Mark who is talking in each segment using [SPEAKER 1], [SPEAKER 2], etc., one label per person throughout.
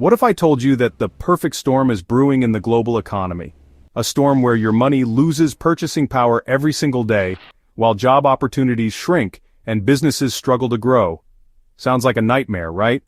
[SPEAKER 1] What if I told you that the perfect storm is brewing in the global economy? A storm where your money loses purchasing power every single day, while job opportunities shrink and businesses struggle to grow. Sounds like a nightmare, right?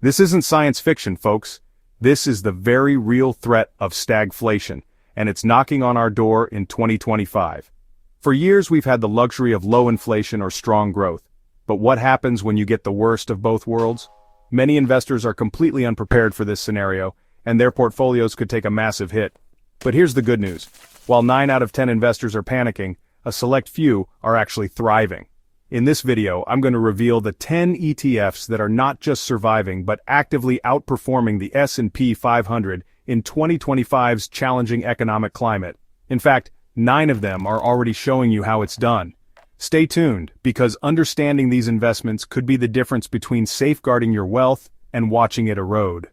[SPEAKER 1] This isn't science fiction, folks. This is the very real threat of stagflation, and it's knocking on our door in 2025. For years we've had the luxury of low inflation or strong growth. But what happens when you get the worst of both worlds? Many investors are completely unprepared for this scenario, and their portfolios could take a massive hit. But here's the good news. While 9 out of 10 investors are panicking, a select few are actually thriving. In this video, I'm going to reveal the 10 ETFs that are not just surviving but actively outperforming the S&P 500 in 2025's challenging economic climate. In fact, 9 of them are already showing you how it's done. Stay tuned, because understanding these investments could be the difference between safeguarding your wealth and watching it erode.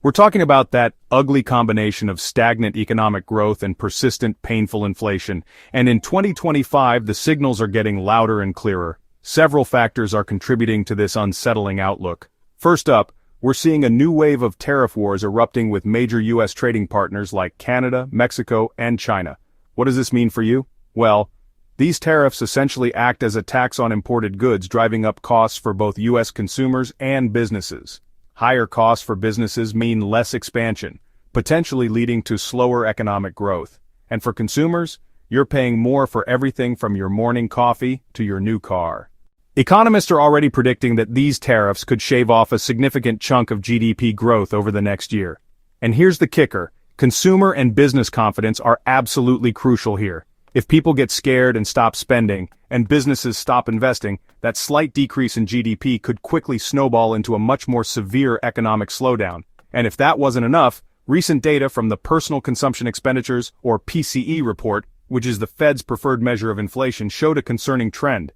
[SPEAKER 1] We're talking about that ugly combination of stagnant economic growth and persistent, painful inflation, and in 2025 the signals are getting louder and clearer. Several factors are contributing to this unsettling outlook. First up, we're seeing a new wave of tariff wars erupting with major U.S. trading partners like Canada, Mexico, and China. What does this mean for you? Well, these tariffs essentially act as a tax on imported goods, driving up costs for both U.S. consumers and businesses. Higher costs for businesses mean less expansion, potentially leading to slower economic growth. And for consumers, you're paying more for everything from your morning coffee to your new car. Economists are already predicting that these tariffs could shave off a significant chunk of GDP growth over the next year. And here's the kicker: consumer and business confidence are absolutely crucial here. If people get scared and stop spending, and businesses stop investing, that slight decrease in GDP could quickly snowball into a much more severe economic slowdown. And if that wasn't enough, recent data from the Personal Consumption Expenditures, or PCE report, which is the Fed's preferred measure of inflation, showed a concerning trend.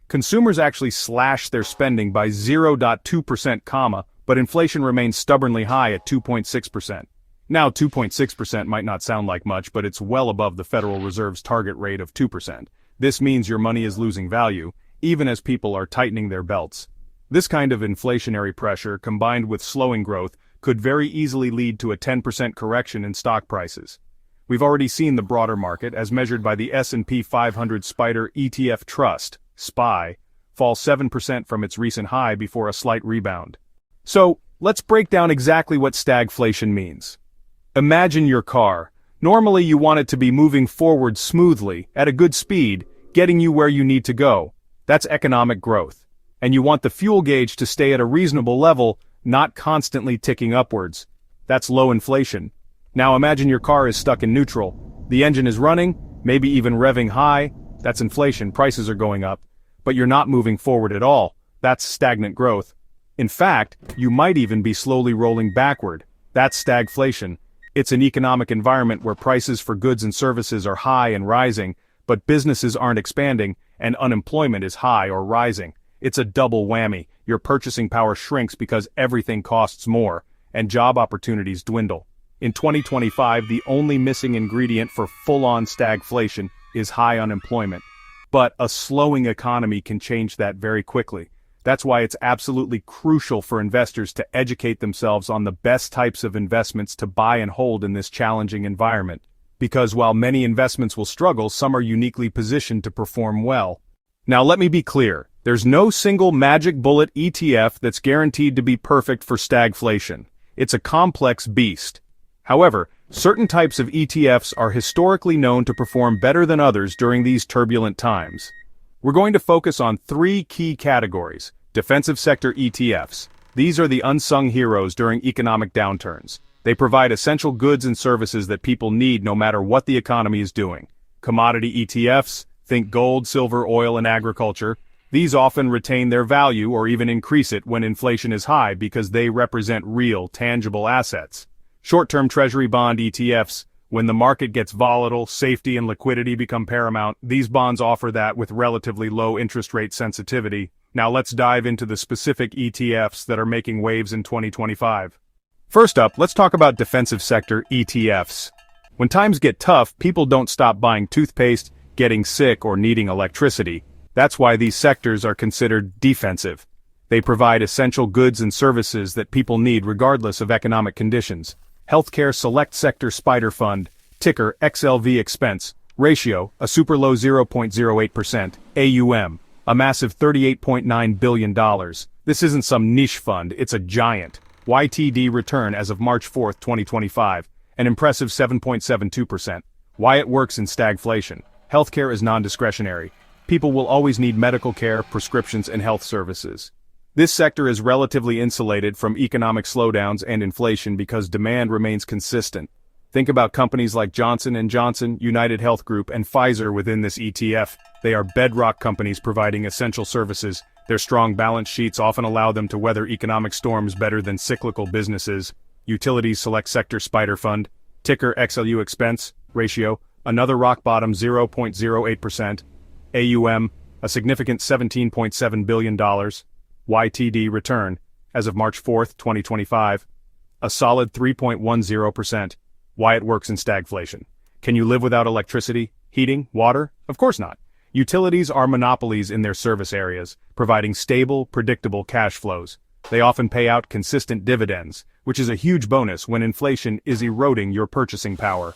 [SPEAKER 1] Consumers actually slashed their spending by 0.2%, but inflation remains stubbornly high at 2.6%. Now, 2.6% might not sound like much, but it's well above the Federal Reserve's target rate of 2%. This means your money is losing value, even as people are tightening their belts. This kind of inflationary pressure, combined with slowing growth, could very easily lead to a 10% correction in stock prices. We've already seen the broader market, as measured by the S&P 500 Spider ETF Trust, SPY, fall 7% from its recent high before a slight rebound. So, let's break down exactly what stagflation means. Imagine your car. Normally you want it to be moving forward smoothly, at a good speed, getting you where you need to go. That's economic growth. And you want the fuel gauge to stay at a reasonable level, not constantly ticking upwards. That's low inflation. Now imagine your car is stuck in neutral. The engine is running, maybe even revving high. That's inflation, prices are going up. But you're not moving forward at all. That's stagnant growth. In fact, you might even be slowly rolling backward. That's stagflation. It's an economic environment where prices for goods and services are high and rising, but businesses aren't expanding, and unemployment is high or rising. It's a double whammy. Your purchasing power shrinks because everything costs more, and job opportunities dwindle. In 2025, the only missing ingredient for full-on stagflation is high unemployment. But a slowing economy can change that very quickly. That's why it's absolutely crucial for investors to educate themselves on the best types of investments to buy and hold in this challenging environment. Because while many investments will struggle, some are uniquely positioned to perform well. Now let me be clear, there's no single magic bullet ETF that's guaranteed to be perfect for stagflation. It's a complex beast. However, certain types of ETFs are historically known to perform better than others during these turbulent times. We're going to focus on 3 key categories. Defensive sector ETFs. These are the unsung heroes during economic downturns. They provide essential goods and services that people need no matter what the economy is doing. Commodity ETFs, think gold, silver, oil, and agriculture. These often retain their value or even increase it when inflation is high because they represent real, tangible assets. Short-term treasury bond ETFs. When the market gets volatile, safety and liquidity become paramount. These bonds offer that with relatively low interest rate sensitivity. Now let's dive into the specific ETFs that are making waves in 2025. First up, let's talk about defensive sector ETFs. When times get tough, people don't stop buying toothpaste, getting sick, or needing electricity. That's why these sectors are considered defensive. They provide essential goods and services that people need regardless of economic conditions. Healthcare Select Sector Spider Fund, ticker XLV Expense, ratio, a super low 0.08%, AUM, a massive $38.9 billion. This isn't some niche fund, it's a giant. YTD return as of March 4th, 2025, an impressive 7.72%. Why it works in stagflation. Healthcare is non-discretionary. People will always need medical care, prescriptions, and health services. This sector is relatively insulated from economic slowdowns and inflation because demand remains consistent. Think about companies like Johnson & Johnson, United Health Group, and Pfizer within this ETF. They are bedrock companies providing essential services. Their strong balance sheets often allow them to weather economic storms better than cyclical businesses. Utilities Select Sector Spider Fund, ticker XLU Expense, ratio, another rock bottom 0.08%, AUM, a significant $17.7 billion, YTD return, as of March 4, 2025, a solid 3.10%. Why it works in stagflation. Can you live without electricity, heating, water? Of course not. Utilities are monopolies in their service areas, providing stable, predictable cash flows. They often pay out consistent dividends, which is a huge bonus when inflation is eroding your purchasing power.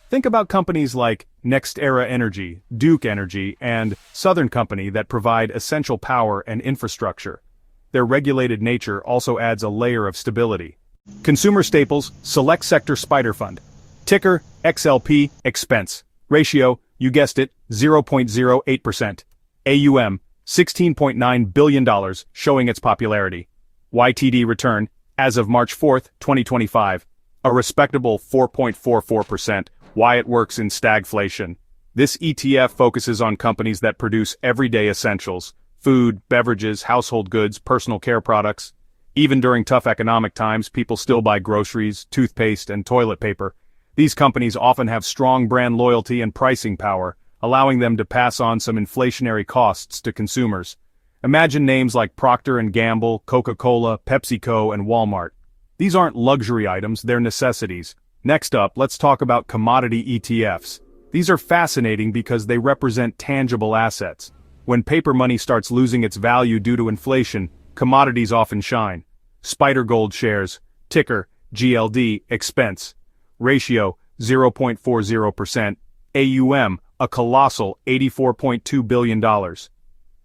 [SPEAKER 1] Think about companies like NextEra Energy, Duke Energy, and Southern Company that provide essential power and infrastructure. Their regulated nature also adds a layer of stability. Consumer Staples Select Sector Spider Fund, ticker XLP Expense, ratio, you guessed it, 0.08%, AUM, $16.9 billion, showing its popularity. YTD return, as of March 4, 2025, a respectable 4.44%. Why it works in stagflation. This ETF focuses on companies that produce everyday essentials, food, beverages, household goods, personal care products. Even during tough economic times, people still buy groceries, toothpaste, and toilet paper. These companies often have strong brand loyalty and pricing power, allowing them to pass on some inflationary costs to consumers. Imagine names like Procter & Gamble, Coca-Cola, PepsiCo, and Walmart. These aren't luxury items, they're necessities. Next up, let's talk about commodity ETFs. These are fascinating because they represent tangible assets. When paper money starts losing its value due to inflation, commodities often shine. Spider Gold shares, ticker GLD Expense, ratio 0.40%, AUM, a colossal $84.2 billion.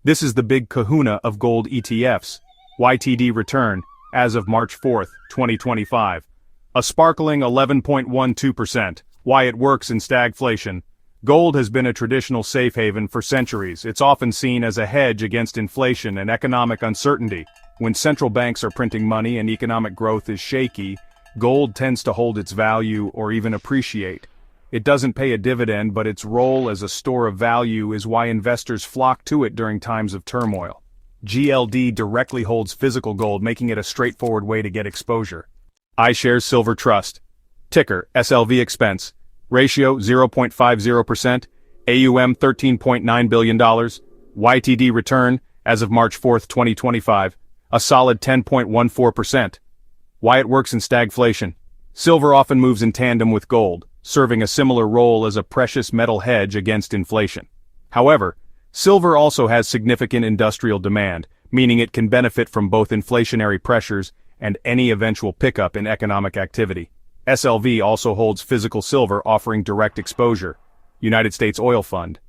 [SPEAKER 1] This is the big kahuna of gold ETFs. YTD return, as of March 4, 2025. A sparkling 11.12%. Why it works in stagflation. Gold has been a traditional safe haven for centuries. It's often seen as a hedge against inflation and economic uncertainty. When central banks are printing money and economic growth is shaky, gold tends to hold its value or even appreciate. It doesn't pay a dividend, but its role as a store of value is why investors flock to it during times of turmoil. GLD directly holds physical gold, making it a straightforward way to get exposure. iShares Silver Trust, ticker SLV Expense, ratio 0.50%, AUM $13.9 billion, YTD return, as of March 4, 2025, a solid 10.14%. Why it works in stagflation. Silver often moves in tandem with gold, serving a similar role as a precious metal hedge against inflation. However, silver also has significant industrial demand, meaning it can benefit from both inflationary pressures and any eventual pickup in economic activity. SLV also holds physical silver, offering direct exposure. United States Oil Fund,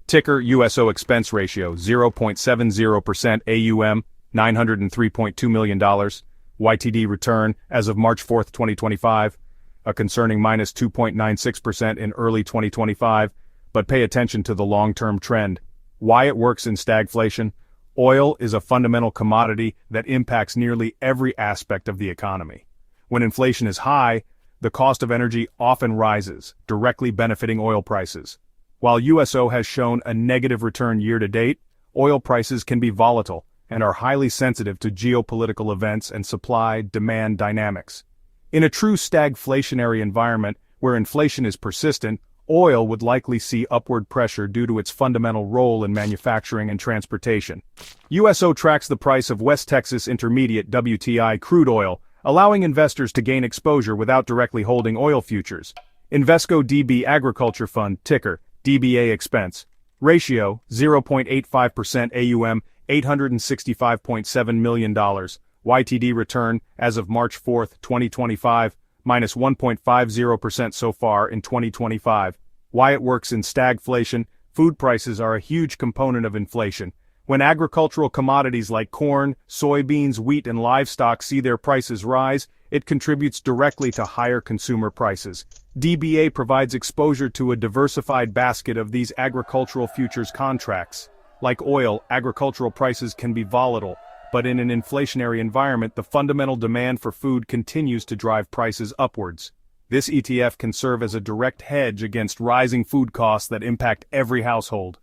[SPEAKER 1] ticker USO Expense ratio 0.70%, AUM $903.2 million, YTD return as of March 4, 2025, a concerning minus 2.96% in early 2025, but pay attention to the long-term trend. Why it works in stagflation. Oil is a fundamental commodity that impacts nearly every aspect of the economy. When inflation is high, the cost of energy often rises, directly benefiting oil prices. While USO has shown a negative return year to date, oil prices can be volatile and are highly sensitive to geopolitical events and supply-demand dynamics. In a true stagflationary environment where inflation is persistent, oil would likely see upward pressure due to its fundamental role in manufacturing and transportation. USO tracks the price of West Texas Intermediate WTI crude oil, allowing investors to gain exposure without directly holding oil futures. Invesco DB Agriculture Fund, ticker DBA Expense, ratio 0.85%, AUM $865.7 million. YTD return, as of March 4, 2025, minus 1.50% so far in 2025. Why it works in stagflation. Food prices are a huge component of inflation. When agricultural commodities like corn, soybeans, wheat, and livestock see their prices rise, it contributes directly to higher consumer prices. DBA provides exposure to a diversified basket of these agricultural futures contracts. Like oil, agricultural prices can be volatile, but in an inflationary environment, the fundamental demand for food continues to drive prices upwards. This ETF can serve as a direct hedge against rising food costs that impact every household.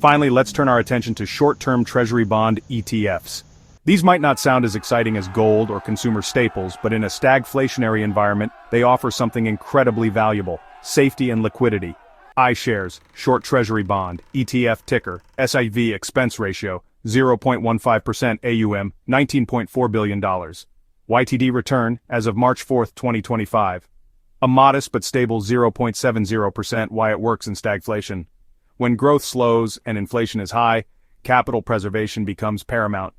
[SPEAKER 1] Finally, let's turn our attention to short-term treasury bond ETFs. These might not sound as exciting as gold or consumer staples, but in a stagflationary environment, they offer something incredibly valuable: safety and liquidity. iShares, short treasury bond, ETF ticker, SIV expense ratio, 0.15% AUM, $19.4 billion. YTD return, as of March 4, 2025. A modest but stable 0.70%. Why it works in stagflation. When growth slows and inflation is high, capital preservation becomes paramount.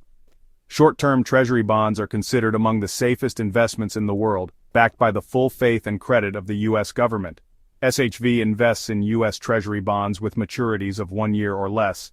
[SPEAKER 1] Short-term treasury bonds are considered among the safest investments in the world, backed by the full faith and credit of the U.S. government. SHV invests in U.S. Treasury bonds with maturities of 1 year or less.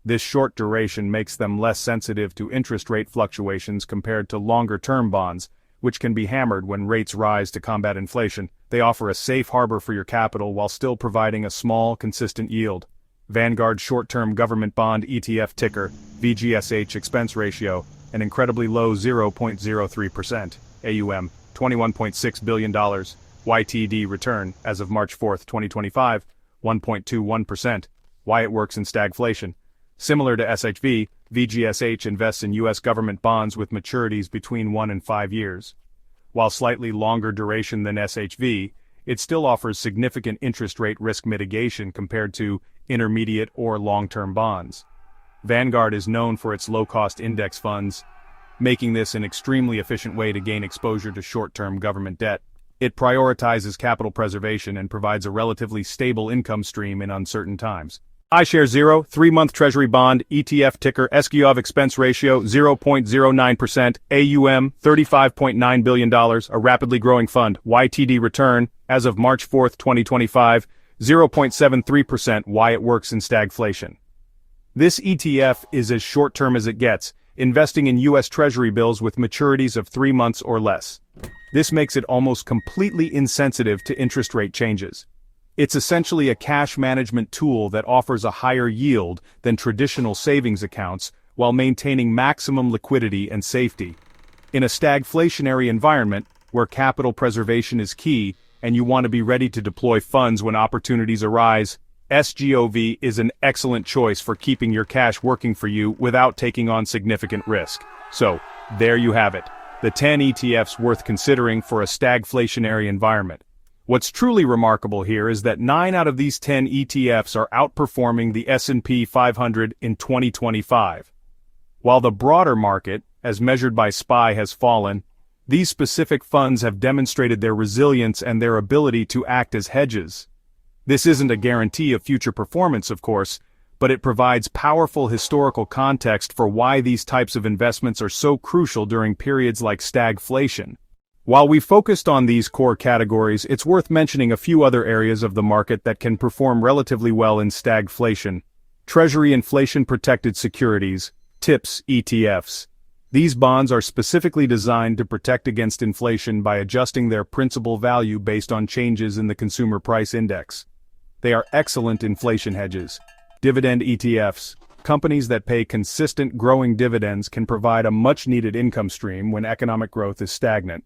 [SPEAKER 1] This short duration makes them less sensitive to interest rate fluctuations compared to longer-term bonds, which can be hammered when rates rise to combat inflation. They offer a safe harbor for your capital while still providing a small, consistent yield. Vanguard short-term government bond ETF ticker, VGSH expense ratio, an incredibly low 0.03%. AUM, $21.6 billion. YTD return, as of March 4, 2025, 1.21%. Why it works in stagflation. Similar to SHV, VGSH invests in U.S. government bonds with maturities between 1 and 5 years. While slightly longer duration than SHV, it still offers significant interest rate risk mitigation compared to intermediate or long-term bonds. Vanguard is known for its low-cost index funds, making this an extremely efficient way to gain exposure to short-term government debt. It prioritizes capital preservation and provides a relatively stable income stream in uncertain times. iShares 0, 3-month Treasury bond, ETF ticker, SGOV expense ratio, 0.09%, AUM, $35.9 billion, a rapidly growing fund. YTD return, as of March 4, 2025, 0.73%. Why it works in stagflation. This ETF is as short-term as it gets, investing in U.S. Treasury bills with maturities of 3 months or less. This makes it almost completely insensitive to interest rate changes. It's essentially a cash management tool that offers a higher yield than traditional savings accounts while maintaining maximum liquidity and safety. In a stagflationary environment, where capital preservation is key and you want to be ready to deploy funds when opportunities arise, SGOV is an excellent choice for keeping your cash working for you without taking on significant risk. So, there you have it, the 10 ETFs worth considering for a stagflationary environment. What's truly remarkable here is that 9 out of these 10 ETFs are outperforming the S&P 500 in 2025. While the broader market, as measured by SPY, has fallen, these specific funds have demonstrated their resilience and their ability to act as hedges. This isn't a guarantee of future performance, of course, but it provides powerful historical context for why these types of investments are so crucial during periods like stagflation. While we focused on these core categories, it's worth mentioning a few other areas of the market that can perform relatively well in stagflation. Treasury inflation-protected securities, TIPS ETFs. These bonds are specifically designed to protect against inflation by adjusting their principal value based on changes in the consumer price index. They are excellent inflation hedges. Dividend ETFs. Companies that pay consistent growing dividends can provide a much-needed income stream when economic growth is stagnant.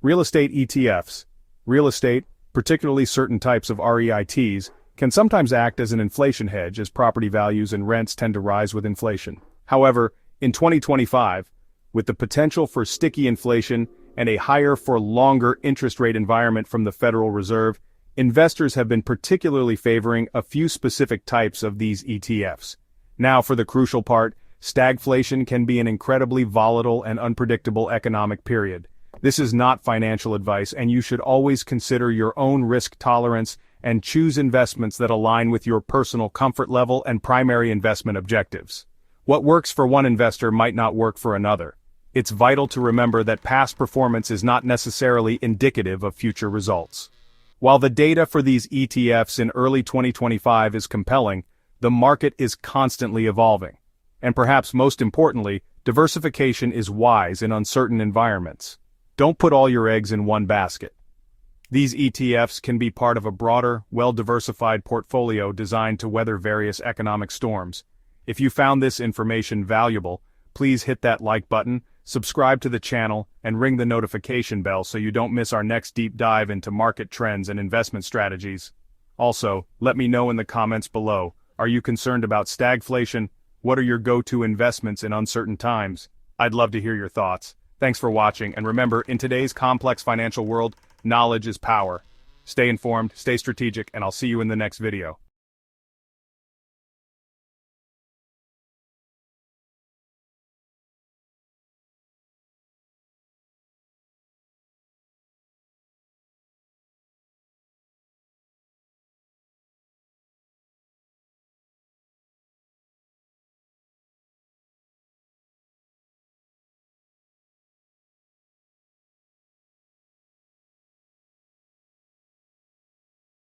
[SPEAKER 1] Real estate ETFs. Real estate, particularly certain types of REITs, can sometimes act as an inflation hedge as property values and rents tend to rise with inflation. However, in 2025, with the potential for sticky inflation and a higher for longer interest rate environment from the Federal Reserve, investors have been particularly favoring a few specific types of these ETFs. Now for the crucial part, stagflation can be an incredibly volatile and unpredictable economic period. This is not financial advice, and you should always consider your own risk tolerance and choose investments that align with your personal comfort level and primary investment objectives. What works for one investor might not work for another. It's vital to remember that past performance is not necessarily indicative of future results. While the data for these ETFs in early 2025 is compelling, the market is constantly evolving. And perhaps most importantly, diversification is wise in uncertain environments. Don't put all your eggs in one basket. These ETFs can be part of a broader, well-diversified portfolio designed to weather various economic storms. If you found this information valuable, please hit that like button, subscribe to the channel, and ring the notification bell so you don't miss our next deep dive into market trends and investment strategies. Also, let me know in the comments below, are you concerned about stagflation? What are your go-to investments in uncertain times? I'd love to hear your thoughts. Thanks for watching, and remember, in today's complex financial world, knowledge is power. Stay informed, stay strategic, and I'll see you in the next video.